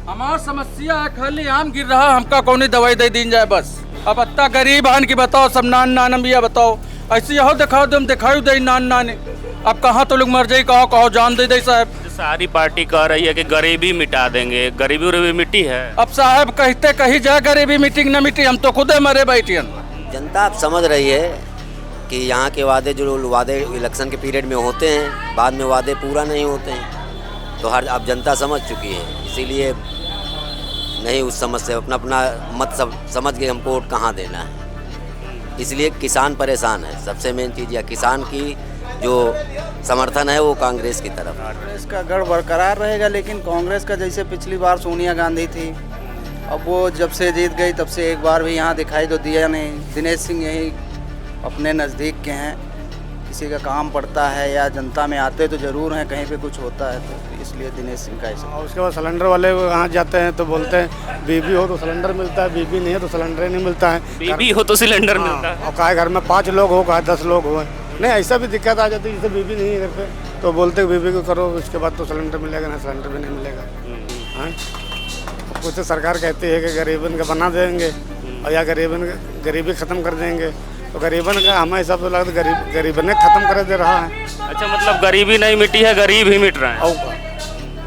हमार समस्या है खाली आम गिर रहा, हमका कौन दवाई दे दी जाए बस। अब अत्ता गरीब हन की बताओ, सब नान बिया बताओ, ऐसे यहो दिखाओ दम दिखाई दे नान। अब कहाँ तो लोग मर जाए, कहो जान दे साहब। सारी पार्टी कह रही है कि गरीबी मिटा देंगे, गरीबी उरीबी मिट्टी है। अब साहब कहते कहीं जाए गरीबी मीटिंग न मिट्टी, हम तो खुद मरे बैठियन। जनता अब समझ रही है कि यहाँ के वादे जो वादे इलेक्शन के पीरियड में होते हैं, बाद में वादे पूरा नहीं होते हैं। तो हर अब जनता समझ चुकी है, इसीलिए नहीं उस समझ से अपना अपना मत समझ के हमको वोट कहाँ देना है। इसलिए किसान परेशान है। सबसे मेन चीज़ यह किसान की जो समर्थन है वो कांग्रेस की तरफ। कांग्रेस का गढ़ बरकरार रहेगा, लेकिन कांग्रेस का जैसे पिछली बार सोनिया गांधी थी, अब वो जब से जीत गई तब से एक बार भी यहाँ दिखाई तो दिया नहीं। दिनेश सिंह यही अपने नज़दीक के हैं, किसी का काम पड़ता है या जनता में आते तो ज़रूर हैं, कहीं पे कुछ होता है तो इसलिए दिनेश सिंह का ऐसा। और उसके बाद सिलेंडर वाले वहाँ जाते हैं तो बोलते हैं बीबी हो तो सिलेंडर मिलता है, बीबी नहीं है तो सिलेंडर नहीं मिलता है। बीबी हो तो सिलेंडर मिलता है। और काहे घर में 5 लोग हो, काहे 10 लोग हो, नहीं ऐसा भी दिक्कत आ जाती है। जैसे बीबी नहीं है घर पे तो बोलते बीबी को करो, उसके बाद तो सिलेंडर मिलेगा, ना सिलेंडर भी नहीं मिलेगा। कुछ तो सरकार कहती है कि गरीबन का बना देंगे और या गरीबी ख़त्म कर देंगे, तो गरीबन का हमें हिसाब से लगता है गरीबन ने ख़त्म कर दे रहा है। अच्छा, मतलब गरीबी नहीं मिटी है, गरीब ही मिट रहा है। और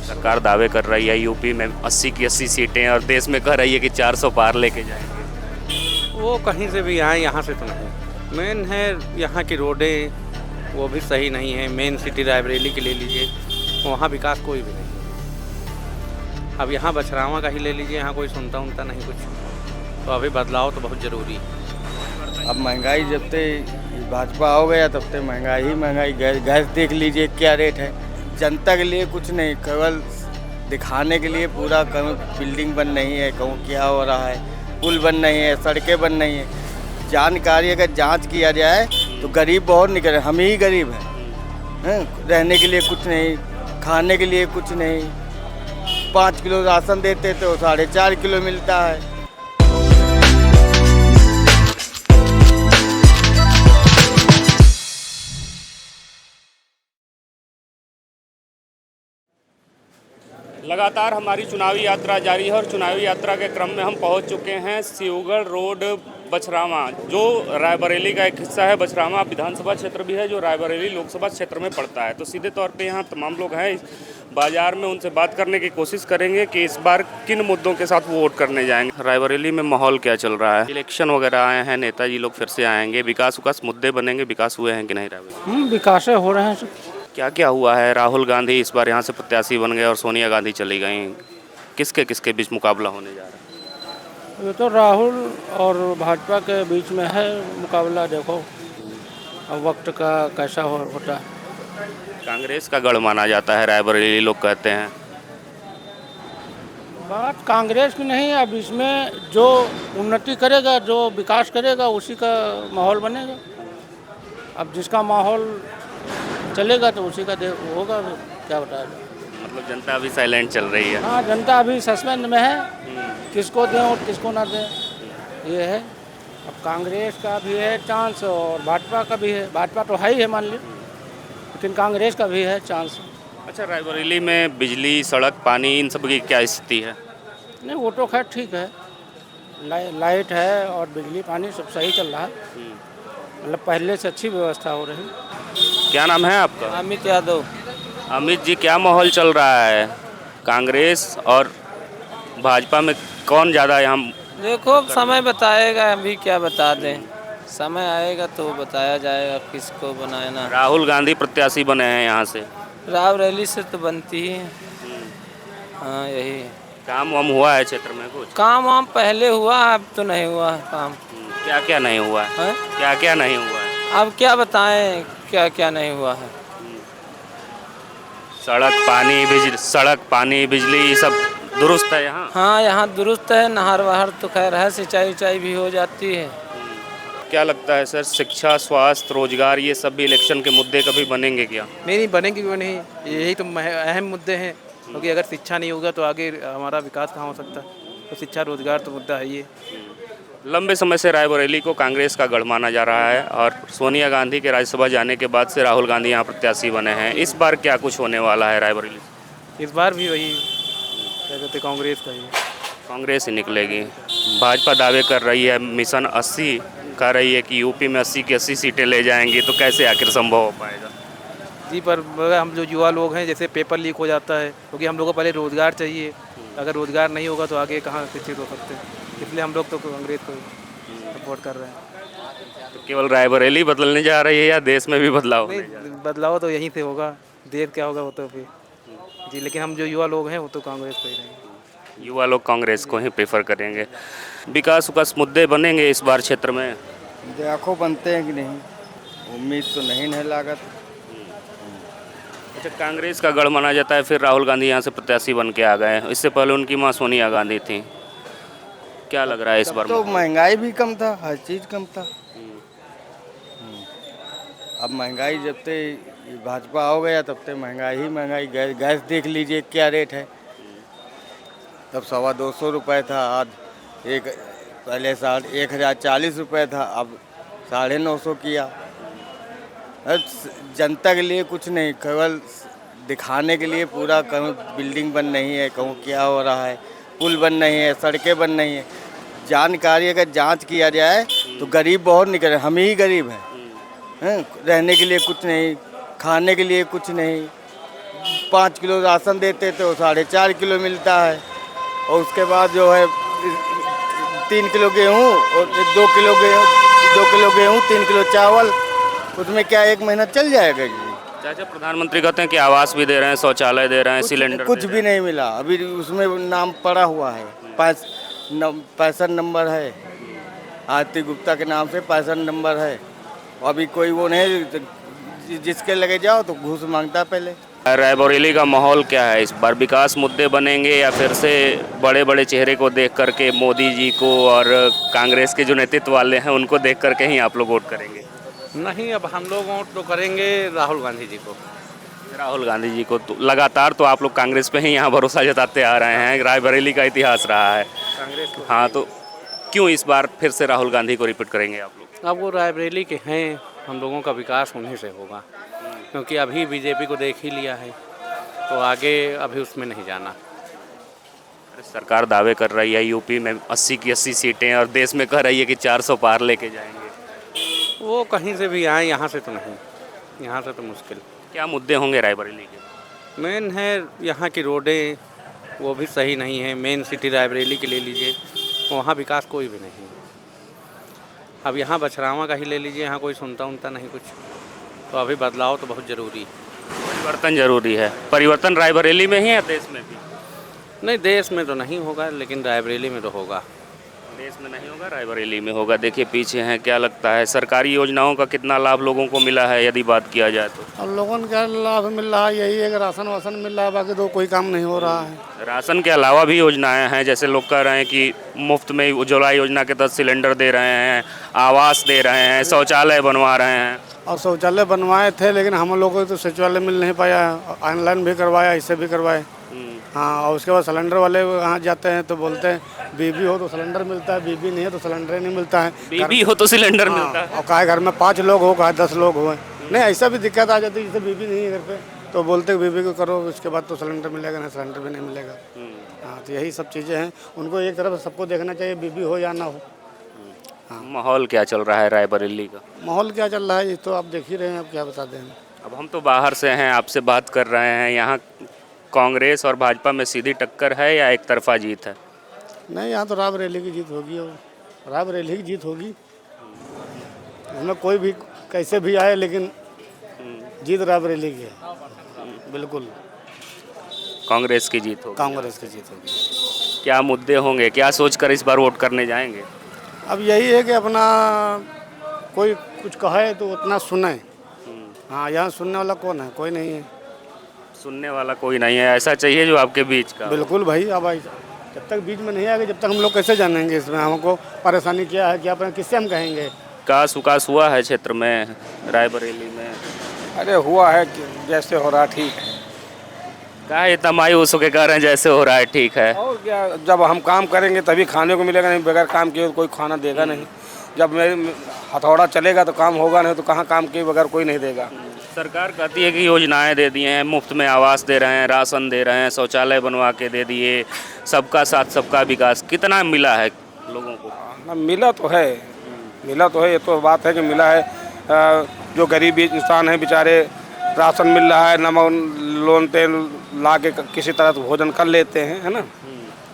सरकार दावे कर रही है यूपी में 80 की 80 सीटें और देश में कह रही है कि 400 पार लेके जाएंगे। वो कहीं से भी आए, यहाँ से तो नहीं। मेन है यहाँ की रोडें, वो भी सही नहीं है। मेन सिटी रायबरेली के ले लीजिए, वहाँ विकास कोई भी नहीं। अब यहाँ बछरावा का ही ले लीजिए, यहाँ कोई सुनता उनता नहीं कुछ। तो अभी बदलाव तो बहुत ज़रूरी है। अब महंगाई जब से भाजपा हो गया तब से महंगाई गैस देख लीजिए क्या रेट है। जनता के लिए कुछ नहीं, केवल दिखाने के लिए पूरा कहूँ बिल्डिंग बन नहीं है, कहूँ क्या हो रहा है, पुल बन नहीं है, सड़कें बन नहीं है। जानकारी अगर जांच किया जाए तो गरीब बहुत निकले, हम ही गरीब हैं। रहने के लिए कुछ नहीं, खाने के लिए कुछ नहीं। 5 किलो राशन देते तो 4.5 किलो मिलता है। लगातार हमारी चुनावी यात्रा जारी है और चुनावी यात्रा के क्रम में हम पहुंच चुके हैं शिवगढ़ रोड बछरावा, जो रायबरेली का एक हिस्सा है। बछरावा विधानसभा क्षेत्र भी है जो रायबरेली लोकसभा क्षेत्र में पड़ता है। तो सीधे तौर पे यहाँ तमाम लोग हैं बाजार में, उनसे बात करने की कोशिश करेंगे कि इस बार किन मुद्दों के साथ वो वोट करने जाएंगे। रायबरेली में माहौल क्या चल रहा है? इलेक्शन वगैरह आए हैं, नेताजी लोग फिर से आएंगे, विकास मुद्दे बनेंगे, विकास हुए हैं कि नहीं रायबरेली? विकास हो रहे हैं। क्या क्या हुआ है? राहुल गांधी इस बार यहाँ से प्रत्याशी बन गए और सोनिया गांधी चली गई। किसके बीच मुकाबला होने जा रहा है? ये तो राहुल और भाजपा के बीच में है मुकाबला। देखो अब वक्त का कैसा होता है। कांग्रेस का गढ़ माना जाता है रायबरेली, लोग कहते हैं। बात कांग्रेस की नहीं है, अब इसमें जो उन्नति करेगा, जो विकास करेगा, उसी का माहौल बनेगा। अब जिसका माहौल चलेगा तो उसी का होगा, क्या बताया जाए। मतलब जनता अभी साइलेंट चल रही है। हाँ, जनता अभी सस्पेंस में है, किसको दें और किसको ना दें, ये है। अब कांग्रेस का भी है चांस और भाजपा का भी है। भाजपा तो है ही है मान लीजिए, लेकिन कांग्रेस का भी है चांस। अच्छा, रायबरेली में बिजली, सड़क, पानी, इन सब की क्या स्थिति है? नहीं, वो तो खैर ठीक है, लाइट है और बिजली पानी सब सही चल रहा है। मतलब पहले से अच्छी व्यवस्था हो रही। क्या नाम है आपका? अमित यादव। अमित जी, क्या माहौल चल रहा है कांग्रेस और भाजपा में? कौन ज़्यादा यहाँ? देखो समय बताएगा, अभी क्या बता दें, समय आएगा तो बताया जाएगा किसको बनाना। राहुल गांधी प्रत्याशी बने हैं यहाँ से। रायबरेली से तो बनती ही है। हाँ, यही काम वाम हुआ है क्षेत्र में कुछ? काम वाम पहले हुआ, अब तो नहीं हुआ है काम। क्या क्या नहीं हुआ है? क्या क्या नहीं हुआ है? अब क्या बताएं क्या क्या नहीं हुआ है। सड़क पानी बिजली सब दुरुस्त है यहाँ? हाँ, यहाँ दुरुस्त है। नहर वहर तो खैर है, सिंचाई भी हो जाती है। क्या लगता है सर, शिक्षा, स्वास्थ्य, रोजगार, ये सब भी इलेक्शन के मुद्दे कभी बनेंगे क्या? नहीं बनेंगे क्यों नहीं, यही तो अहम मुद्दे हैं। क्योंकि अगर शिक्षा नहीं होगा तो आगे हमारा विकास कहाँ हो सकता है। तो शिक्षा रोजगार तो मुद्दा है ये। लंबे समय से रायबरेली को कांग्रेस का गढ़ माना जा रहा है और सोनिया गांधी के राज्यसभा जाने के बाद से राहुल गांधी यहाँ प्रत्याशी बने हैं। इस बार क्या कुछ होने वाला है रायबरेली? इस बार भी वही क्या कहते कांग्रेस का ही है। कांग्रेस ही निकलेगी। भाजपा दावे कर रही है मिशन 80 कह रही है कि यूपी में 80 की 80 सीटें ले जाएंगी, तो कैसे आखिर संभव हो पाएगा? जी पर हम जो युवा लोग हैं, जैसे पेपर लीक हो जाता है, क्योंकि हम लोगों को पहले रोज़गार चाहिए। अगर रोज़गार नहीं होगा तो आगे कहाँ शिक्षित हो सकते हैं, इसलिए हम लोग तो कांग्रेस को सपोर्ट कर रहे हैं। तो केवल रायबरेली बदलने जा रही है या देश में भी बदलाव होने जा रहा नहीं, बदलाव तो यहीं से होगा, देश क्या होगा वो तो फिर जी, लेकिन हम जो युवा लोग हैं वो तो कांग्रेस को ही रहेंगे। है? युवा लोग कांग्रेस को ही प्रेफर करेंगे। विकास विकास मुद्दे बनेंगे इस बार क्षेत्र में? देखो बनते हैं कि नहीं, उम्मीद तो नहीं है लागत। अच्छा, कांग्रेस का गढ़ माना जाता है, फिर राहुल गांधी यहाँ से प्रत्याशी बन के आ गए। इससे पहले उनकी माँ सोनिया गांधी थी। क्या लग रहा है इस बार? तो महंगाई भी कम था, हर चीज़ कम था। अब महंगाई जब से भाजपा हो गया तब से महंगाई ही महंगाई। गैस देख लीजिए क्या रेट है। तब 250 रुपये था, आज पहले 1040 रुपये था, अब 950 किया। जनता के लिए कुछ नहीं, केवल दिखाने के लिए पूरा। कहूँ बिल्डिंग बन नहीं है, कहूँ क्या हो रहा है, पुल बन नहीं है, सड़कें बन नहीं है। जानकारी अगर जांच किया जाए तो गरीब बहुत निकले, हम ही गरीब हैं। रहने के लिए कुछ नहीं, खाने के लिए कुछ नहीं। 5 किलो राशन देते तो 4.5 किलो मिलता है, और उसके बाद जो है 3 किलो गेहूँ और 2 किलो गेहूँ 3 किलो चावल, उसमें क्या 1 महीना चल जाएगा जी। चाचा, प्रधानमंत्री कहते हैं कि आवास भी दे रहे हैं, शौचालय दे रहे हैं, सिलेंडर कुछ भी नहीं मिला अभी। उसमें नाम पड़ा हुआ है, 65 नंबर है, आरती गुप्ता के नाम से 65 नंबर है। अभी कोई वो नहीं, जिसके लगे जाओ तो घूस मांगता पहले। रायबरेली का माहौल क्या है इस बार? विकास मुद्दे बनेंगे या फिर से बड़े बड़े चेहरे को देख करके, मोदी जी को और कांग्रेस के जो नेतृत्व वाले हैं उनको देख करके ही आप लोग वोट करेंगे? नहीं, अब हम लोग वोट तो करेंगे राहुल गांधी जी को। राहुल गांधी जी को तो लगातार तो आप लोग कांग्रेस पे ही यहाँ भरोसा जताते आ रहे हैं, रायबरेली का इतिहास रहा है कांग्रेस को। हाँ, तो क्यों इस बार फिर से राहुल गांधी को रिपीट करेंगे आप लोग? अब वो रायबरेली के हैं, हम लोगों का विकास उन्हीं से होगा, क्योंकि अभी बीजेपी को देख ही लिया है, तो आगे अभी उसमें नहीं जाना। सरकार दावे कर रही है यूपी में 80 की 80 सीटें, और देश में कह रही है कि 400 पार लेके जाएंगे। वो कहीं से भी आए, यहाँ से तो नहीं, यहाँ से तो मुश्किल। क्या मुद्दे होंगे रायबरेली के? मेन है यहाँ की रोडें, वो भी सही नहीं है। मेन सिटी रायबरेली की ले लीजिए, वहाँ विकास कोई भी नहीं है। अब यहाँ बछरावा का ही ले लीजिए, यहाँ कोई सुनता उनता नहीं कुछ, तो अभी बदलाव तो बहुत ज़रूरी है। परिवर्तन जरूरी है। परिवर्तन रायबरेली में ही है, देश में भी? नहीं, देश में तो नहीं होगा, लेकिन रायबरेली में तो होगा। देश में नहीं होगा, रायबरेली में होगा। देखिए पीछे हैं, क्या लगता है सरकारी योजनाओं का कितना लाभ लोगों को मिला है यदि बात किया जाए तो? अब लोगों को क्या लाभ मिल रहा है, यही है कि राशन वासन मिल रहा है, बाकी तो कोई काम नहीं हो रहा है। राशन के अलावा भी योजनाएं हैं, जैसे लोग कह रहे हैं कि मुफ्त में उज्ज्वला योजना के तहत सिलेंडर दे रहे हैं, आवास दे रहे हैं, शौचालय बनवा रहे हैं। और शौचालय बनवाए थे, लेकिन हम लोगों को तो शौचालय मिल नहीं पाया। ऑनलाइन भी करवाया, इससे भी करवाए। हाँ, और उसके बाद सिलेंडर वाले वहाँ जाते हैं तो बोलते हैं बीबी हो तो सिलेंडर मिलता है, बीबी नहीं है तो सिलेंडर नहीं मिलता है। बीबी हो तो सिलेंडर मिलता है। और कहा घर में 5 लोग हो, कहा 10 लोग हो, नहीं ऐसा भी दिक्कत आ जाती है। जैसे बीबी नहीं है घर पे तो बोलते बीबी को करो, उसके बाद तो सिलेंडर मिलेगा, नहीं सिलेंडर भी नहीं मिलेगा। हाँ, तो यही सब चीज़ें हैं। उनको एक तरफ सबको देखना चाहिए, बीबी हो या ना हो। माहौल क्या चल रहा है रायबरेली का? माहौल क्या चल रहा है ये तो आप देख ही रहे हैं, अब क्या बता दें। अब हम तो बाहर से हैं, आपसे बात कर रहे हैं। यहाँ कांग्रेस और भाजपा में सीधी टक्कर है या एक तरफा जीत है? नहीं, यहाँ तो रायबरेली की जीत होगी, और रायबरेली की जीत होगी। उसमें कोई भी कैसे भी आए, लेकिन जीत रायबरेली की है, बिल्कुल। कांग्रेस की जीत होगी? कांग्रेस की जीत होगी। क्या मुद्दे होंगे, क्या सोचकर इस बार वोट करने जाएंगे? अब यही है कि अपना कोई कुछ कहे तो उतना सुने। हाँ, यहाँ सुनने वाला कौन है? कोई नहीं है। सुनने वाला कोई नहीं है, ऐसा चाहिए जो आपके बीच का। बिल्कुल भाई, अब जब तक बीच में नहीं आएगा, जब तक हम लोग कैसे जानेंगे इसमें हमको परेशानी क्या है, क्या किससे हम कहेंगे। विकास उकास हुआ है क्षेत्र में रायबरेली में? अरे हुआ है, जैसे हो रहा ठीक है। क्या इतना मायूस होकर कह रहे हैं जैसे हो रहा है ठीक है? और क्या, जब हम काम करेंगे तभी खाने को मिलेगा, नहीं बगैर काम किए कोई खाना देगा नहीं। जब मेरे हथौड़ा चलेगा तो काम होगा, नहीं तो कहाँ काम किए बगैर कोई नहीं देगा। सरकार कहती है कि योजनाएं दे दी हैं, मुफ्त में आवास दे रहे हैं, राशन दे रहे हैं, शौचालय बनवा के दे दिए, सबका साथ सबका विकास। कितना मिला है लोगों को? ना मिला तो है, मिला तो है, ये तो बात है कि मिला है। जो गरीब इंसान है बेचारे, राशन मिल रहा है, नमक लोन तेल ला के किसी तरह से भोजन कर लेते हैं, है ना।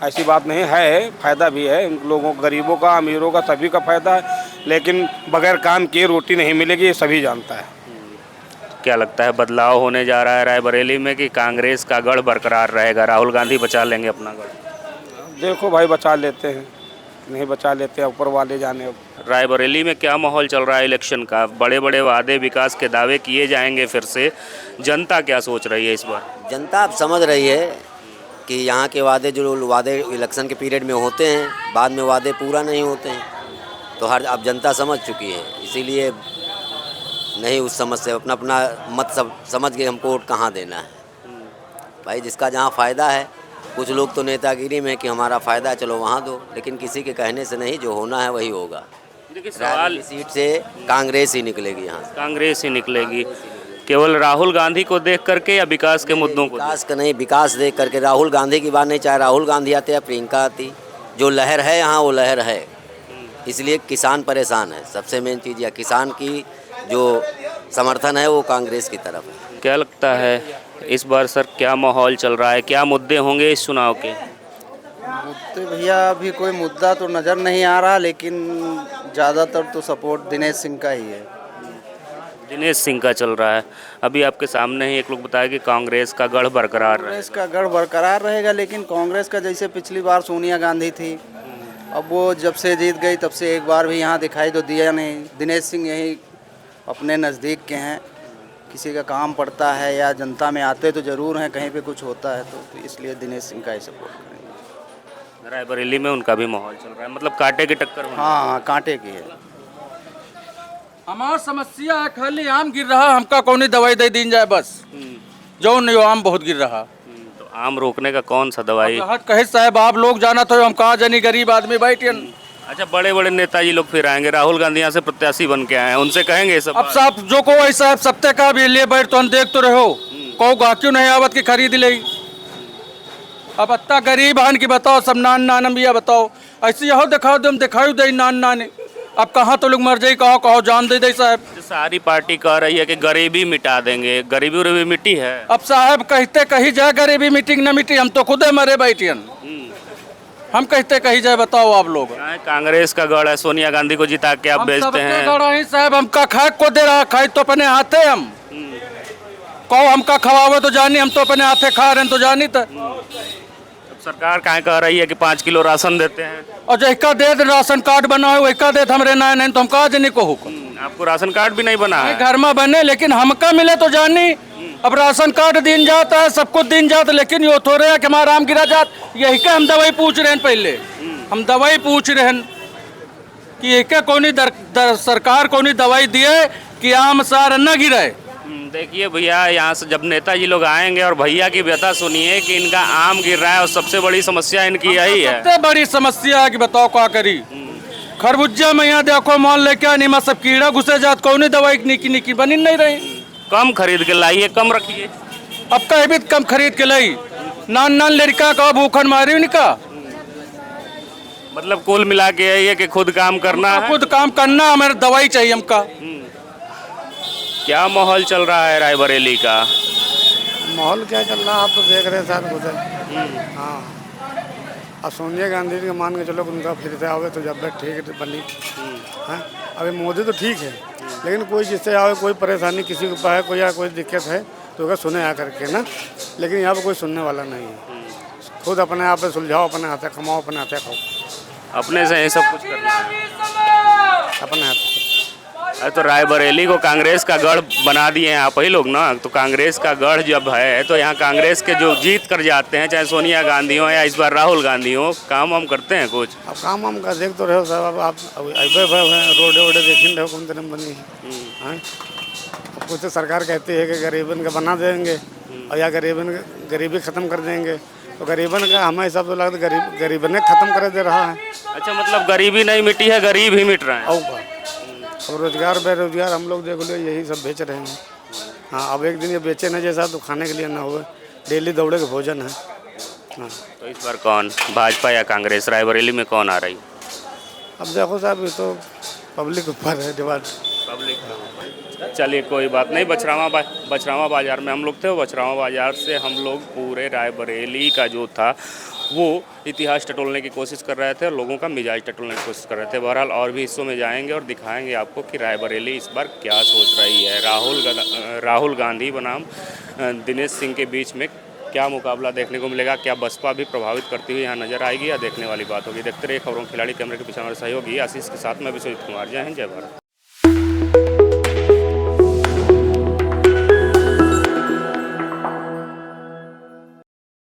ऐसी बात नहीं है, फ़ायदा भी है लोगों, गरीबों का, अमीरों का, सभी का फ़ायदा है। लेकिन बगैर काम किए रोटी नहीं मिलेगी, ये सभी जानता है। क्या लगता है बदलाव होने जा रहा है रायबरेली में कि कांग्रेस का गढ़ बरकरार रहेगा, राहुल गांधी बचा लेंगे अपना गढ़? देखो भाई, बचा लेते हैं, नहीं बचा लेते, ऊपर वाले जाने। रायबरेली में क्या माहौल चल रहा है इलेक्शन का? बड़े बड़े वादे, विकास के दावे किए जाएंगे फिर से, जनता क्या सोच रही है इस बार? जनता अब समझ रही है कि यहाँ के वादे इलेक्शन के पीरियड में होते हैं, बाद में वादे पूरा नहीं होते हैं। तो अब जनता समझ चुकी है, इसीलिए नहीं उस समझ से अपना अपना मत सब समझ के हमको वोट कहाँ देना है। भाई जिसका जहाँ फ़ायदा है, कुछ लोग तो नेतागिरी में कि हमारा फ़ायदा है चलो वहाँ दो, लेकिन किसी के कहने से नहीं, जो होना है वही होगा। देखिए सवाल, सीट से कांग्रेस ही निकलेगी, यहाँ से कांग्रेस ही निकलेगी। केवल राहुल गांधी को देख करके या विकास के मुद्दों को? विकास का नहीं, विकास देख करके। राहुल गांधी की बात नहीं, चाहे राहुल गांधी आते या प्रियंका आती, जो लहर है यहाँ वो लहर है। इसलिए किसान परेशान है, सबसे मेन चीज़, या किसान की जो समर्थन है वो कांग्रेस की तरफ है। क्या लगता है इस बार सर क्या माहौल चल रहा है, क्या मुद्दे होंगे इस चुनाव के? मुद्दे भैया अभी कोई मुद्दा तो नज़र नहीं आ रहा, लेकिन ज़्यादातर तो सपोर्ट दिनेश सिंह का ही है। दिनेश सिंह का चल रहा है। अभी आपके सामने ही एक लोग बताया कि कांग्रेस का गढ़ बरकरार रहेगा। कांग्रेस का गढ़ बरकरार रहेगा, लेकिन कांग्रेस का जैसे पिछली बार सोनिया गांधी थी, अब वो जब से जीत गई तब से एक बार भी यहाँ दिखाई तो दिया नहीं। दिनेश सिंह यही अपने नज़दीक के हैं, किसी का काम पड़ता है या जनता में आते तो ज़रूर हैं, कहीं पे कुछ होता है तो इसलिए दिनेश सिंह का ही सपोर्ट करेंगे। रायबरेली में उनका भी माहौल चल रहा है, मतलब कांटे की टक्कर होनी है। हाँ, कांटे की है। हमार समस्या है खाली आम गिर रहा, हमका कौन दवाई दे दी जाए बस। जो नहीं आम बहुत गिर रहा। तो आम रोकने का कौन सा दवाई? कहे साहब आप लोग जाना तो हम कहा जानी, गरीब आदमी बैठियन। अच्छा, बड़े बड़े नेताजी लोग फिर आएंगे, राहुल गांधी यहाँ से प्रत्याशी बन के आए हैं, उनसे कहेंगे सब? अब साहब जो को ऐसा है सत्य का भी ले बैठ तो हम देख तो रहो, कहो गा क्यों नहीं आवत की खरीद ले। अब अत्ता गरीब हन की बताओ, सब नान नानम भैया बताओ, ऐसे यहो दिखाओ दे, हम दिखाई दे नान नाने। अब कहाँ तो लोग मर जाए, कहो कहो जान दे दे साहब। सारी पार्टी कह रही है कि गरीबी मिटा देंगे, गरीबी उरीबी मिट्टी है। अब साहब कहते कही जाए गरीबी मीटिंग न मिट्टी, हम तो खुदे मरे बैठियन। हम कहते कही जाए, बताओ आप लोग। कांग्रेस का गढ़ है, सोनिया गांधी को जिता के आप बेचते हैं। गढ़ है साहब, हमका खाए को दे रहा, खाई तो अपने हाथे हम कहो, हमका खवावे तो जानी, हम तो अपने हाथे खा रहे हैं तो जानी। तो सरकार कहाँ कह रही है कि 5 किलो राशन देते हैं, और जैका दे राशन कार्ड बना है वैका दे हमरे ना नहीं तो हम कहा जनी को हुक्म। आपको राशन कार्ड भी नहीं बना है? घर में बने, लेकिन हमका मिले तो जानी। अब राशन कार्ड दिन जाता है, सब कुछ दिन जाता, लेकिन यो थोड़े है कि हमारा आम गिरा जात। यही का हम दवाई पूछ रहे हैं, पहले हम दवाई पूछ रहे हैं कि एक कोनी सरकार कोनी दवाई दिए कि आम सार न गिरे। देखिए भैया, यहाँ से जब नेताजी लोग आएंगे और भैया की व्यथा सुनिए कि इनका आम गिर रहा है और सबसे बड़ी समस्या इनकी यही है। सबसे बड़ी समस्या है कि बताओ क्या करी। खरबूजा में यहाँ देखो मॉल लेके आनी, मैं सब कीड़ा घुसे जात, कौन दवाई निकी निकी बनी नहीं रही। कम खरीद के लाइए, कम रखिए। अब कहीं भी कम खरीद के लाई, नान नान लड़का का भूखन मारी उनका। मतलब कुल मिला के ये कि खुद काम करना है, खुद काम करना, हमें दवाई चाहिए हमका। क्या माहौल चल रहा है रायबरेली का? माहौल क्या चल रहा है आप तो देख रहे हैं साथ उधर। हाँ, अब सोनिया गांधी जी मान के चलो उनका फिर से आवे तो जब ठीक बनी है। अभी मोदी तो ठीक है, लेकिन कोई जिससे आवे, कोई परेशानी किसी के पास है, कोई या कोई दिक्कत है तो अगर सुने आ करके ना, लेकिन यहाँ पर कोई सुनने वाला नहीं है। खुद अपने आप पे सुलझाओ, अपने हाथे कमाओ, अपने हाथे खाओ, अपने से सब कुछ करना है, अपने हाथ। तो रायबरेली को कांग्रेस का गढ़ बना दिए हैं आप ही लोग ना। तो कांग्रेस का गढ़ जब है तो यहाँ कांग्रेस के जो जीत कर जाते हैं, चाहे सोनिया गांधी हो या इस बार राहुल गांधी हो, काम हम करते हैं कुछ? अब काम हम का देख तो रहे हो साहब, आप रोडे वोडे देख रहे हो कौन तरह बनी है। कुछ तो सरकार कहती है कि गरीबन का बना देंगे और या गरीबी ख़त्म कर देंगे, तो गरीबन का हमें हिसाब से लगता है गरीबन ने ख़त्म कर दे रहा है। अच्छा, मतलब गरीबी नहीं मिटी है, गरीब ही मिट रहे हैं। और रोजगार बेरोजगार हम लोग देख लो यही सब बेच रहे हैं, हाँ, अब एक दिन ये बेचे न जैसा तो खाने के लिए ना हुए, डेली दौड़े के भोजन है। हाँ, तो इस बार कौन, भाजपा या कांग्रेस, रायबरेली में कौन आ रही? अब देखो साहब, ये तो पब्लिक ऊपर है डिमांड। पब्लिक, चलिए कोई बात नहीं। बछरावा बाज़ार में हम लोग थे। बछरावा बाज़ार से हम लोग पूरे रायबरेली का जो था वो इतिहास टटोलने की कोशिश कर रहे थे और लोगों का मिजाज टटोलने की कोशिश कर रहे थे। बहरहाल और भी हिस्सों में जाएंगे और दिखाएंगे आपको कि रायबरेली इस बार क्या सोच रही है। राहुल गांधी बनाम दिनेश सिंह के बीच में क्या मुकाबला देखने को मिलेगा, क्या बसपा भी प्रभावित करती हुई यहाँ नजर आएगी, या देखने वाली बात होगी। देखते रहिए खबरों खिलाड़ी। कैमरे के पीछे हमारे सहयोगी आशीष के साथ मैं विश्वजीत कुमार। जय हिंद, जय भारत।